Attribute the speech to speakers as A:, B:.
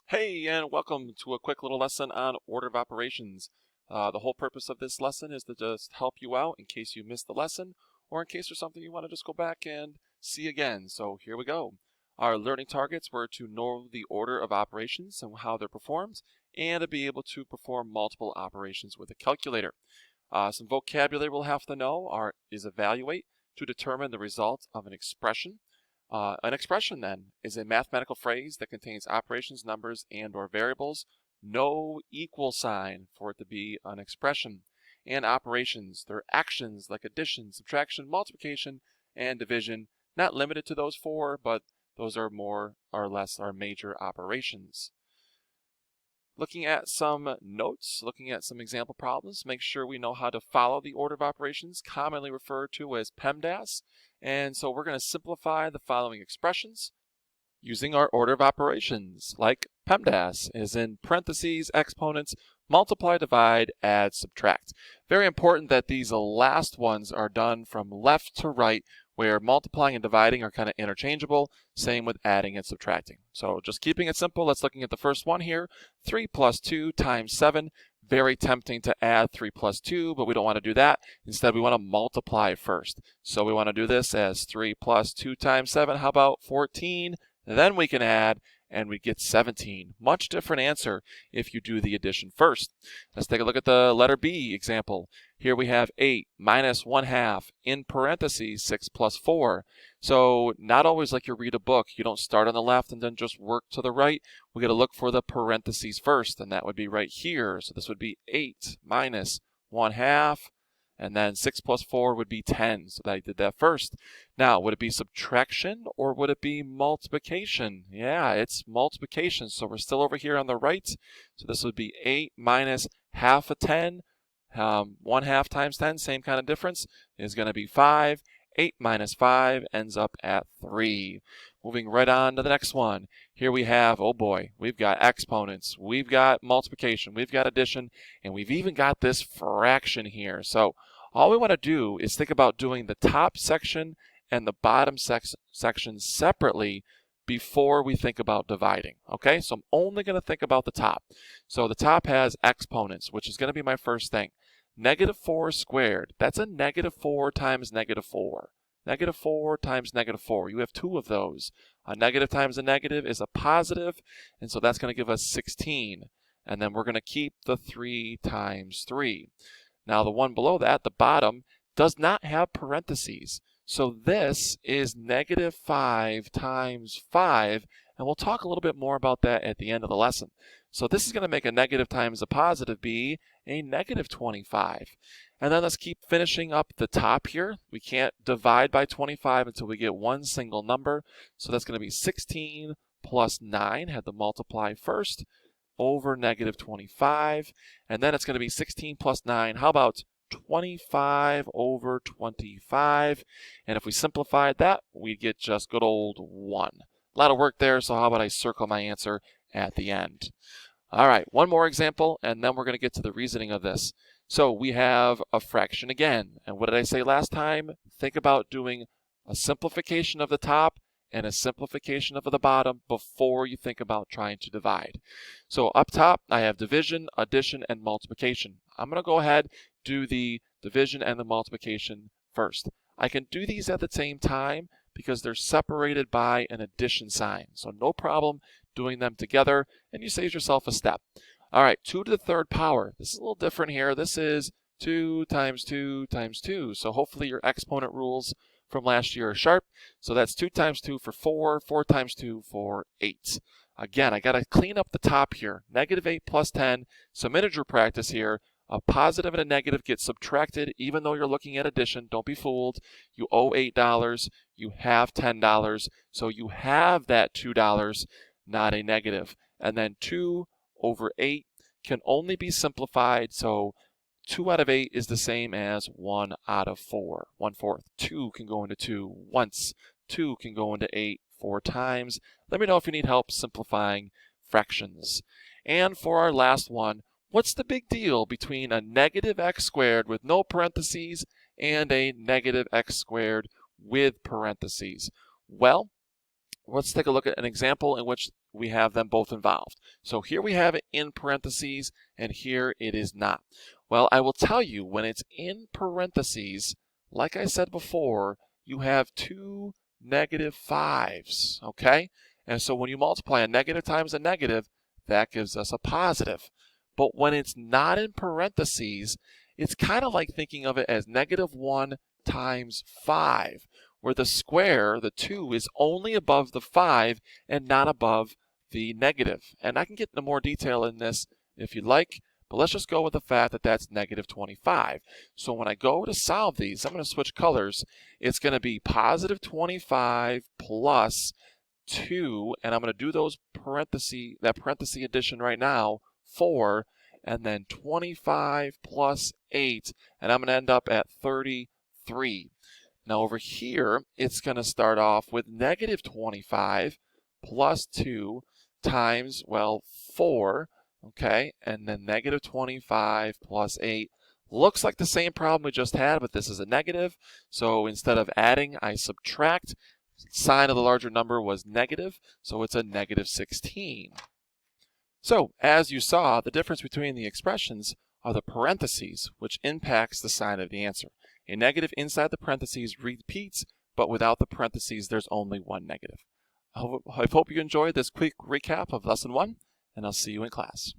A: Hey, and welcome to a quick little lesson on order of operations. The whole purpose of this lesson is to just help you out in case you missed the lesson or in case there's something you want to just go back and see again. So here we go. Our learning targets were to know the order of operations and how they're performed, and to be able to perform multiple operations with a calculator. Some vocabulary we'll have to know is evaluate, to determine the result of an expression. An expression, then, is a mathematical phrase that contains operations, numbers, and/or variables. No equal sign for it to be an expression. And operations, they're actions like addition, subtraction, multiplication, and division. Not limited to those four, but those are more or less our major operations. Looking at some notes, looking at some example problems, make sure we know how to follow the order of operations, commonly referred to as Pemdas. And so we're going to simplify the following expressions using our order of operations, like Pemdas, is in parentheses, exponents, multiply, divide, add, subtract. Very important that these last ones are done from left to right, where multiplying and dividing are kind of interchangeable. Same with adding and subtracting. So just keeping it simple, let's looking at the first one here. 3 plus 2 times 7. Very tempting to add 3 plus 2, but we don't want to do that. Instead, we want to multiply first. So we want to do this as 3 plus 2 times 7. How about 14? Then we can add, and we get 17. Much different answer if you do the addition first. Let's take a look at the letter B example. Here we have 8 minus 1/2 in parentheses 6 plus 4. So not always like you read a book. You don't start on the left and then just work to the right. We got to look for the parentheses first, and that would be right here. So this would be 8 minus 1/2. And then 6 plus 4 would be 10. So I did that first. Now, would it be subtraction or would it be multiplication? Yeah, it's multiplication. So we're still over here on the right. So this would be 8 minus half of 10. 1/2 times 10, same kind of difference, is going to be 5. 8 minus 5 ends up at 3. Moving right on to the next one. Here we have, oh boy, we've got exponents, we've got multiplication, we've got addition, and we've even got this fraction here. So all we want to do is think about doing the top section and the bottom section separately before we think about dividing. Okay, so I'm only going to think about the top. So the top has exponents, which is going to be my first thing. -4 squared, that's a -4 times -4. -4 times -4. You have two of those. A negative times a negative is a positive, and so that's going to give us 16. And then we're going to keep the 3 times 3. Now the one below that, the bottom, does not have parentheses. So this is -5 times 5, and we'll talk a little bit more about that at the end of the lesson. So this is going to make a negative times a positive be a -25. And then let's keep finishing up the top here. We can't divide by 25 until we get one single number. So that's going to be 16 plus 9, had to multiply first, over -25. And then it's going to be 16 plus 9. How about 25 over 25? And if we simplified that, we'd get just good old 1. A lot of work there, so how about I circle my answer at the end. All right, one more example, and then we're going to get to the reasoning of this. So we have a fraction again. And what did I say last time? Think about doing a simplification of the top and a simplification of the bottom before you think about trying to divide. So up top, I have division, addition, and multiplication. I'm going to go ahead, do the division and the multiplication first. I can do these at the same time because they're separated by an addition sign. So no problem doing them together, and you save yourself a step. All right, 2 to the 3rd power. This is a little different here. This is 2 times 2 times 2. So hopefully your exponent rules from last year are sharp. So that's 2 times 2 for 4, 4 times 2 for 8. Again, I got to clean up the top here. -8 plus 10, some integer practice here. A positive and a negative get subtracted even though you're looking at addition. Don't be fooled. You owe $8. You have $10. So you have that $2, not a negative. And then 2 over 8 can only be simplified. So 2 out of 8 is the same as 1 out of 4. 1/4. 2 can go into 2 once. 2 can go into 8 4 times. Let me know if you need help simplifying fractions. And for our last one, what's the big deal between a -x squared with no parentheses and a -x squared with parentheses? Well, let's take a look at an example in which we have them both involved. So here we have it in parentheses, and here it is not. Well, I will tell you, when it's in parentheses, like I said before, you have two negative 5s, okay? And so when you multiply a negative times a negative, that gives us a positive. But when it's not in parentheses, it's kind of like thinking of it as -1 times 5, where the square, the 2, is only above the 5 and not above the negative. And I can get into more detail in this if you'd like, but let's just go with the fact that that's -25. So when I go to solve these, I'm going to switch colors. It's going to be +25 plus 2, and I'm going to do that parenthesis addition right now, 4, and then 25 plus 8, and I'm going to end up at 33. Now over here, it's going to start off with -25 plus 2 times, well, 4, okay, and then -25 plus 8. Looks like the same problem we just had, but this is a negative. So instead of adding, I subtract. Sign of the larger number was negative, so it's a -16. So, as you saw, the difference between the expressions are the parentheses, which impacts the sign of the answer. A negative inside the parentheses repeats, but without the parentheses, there's only one negative. I hope you enjoyed this quick recap of Lesson 1, and I'll see you in class.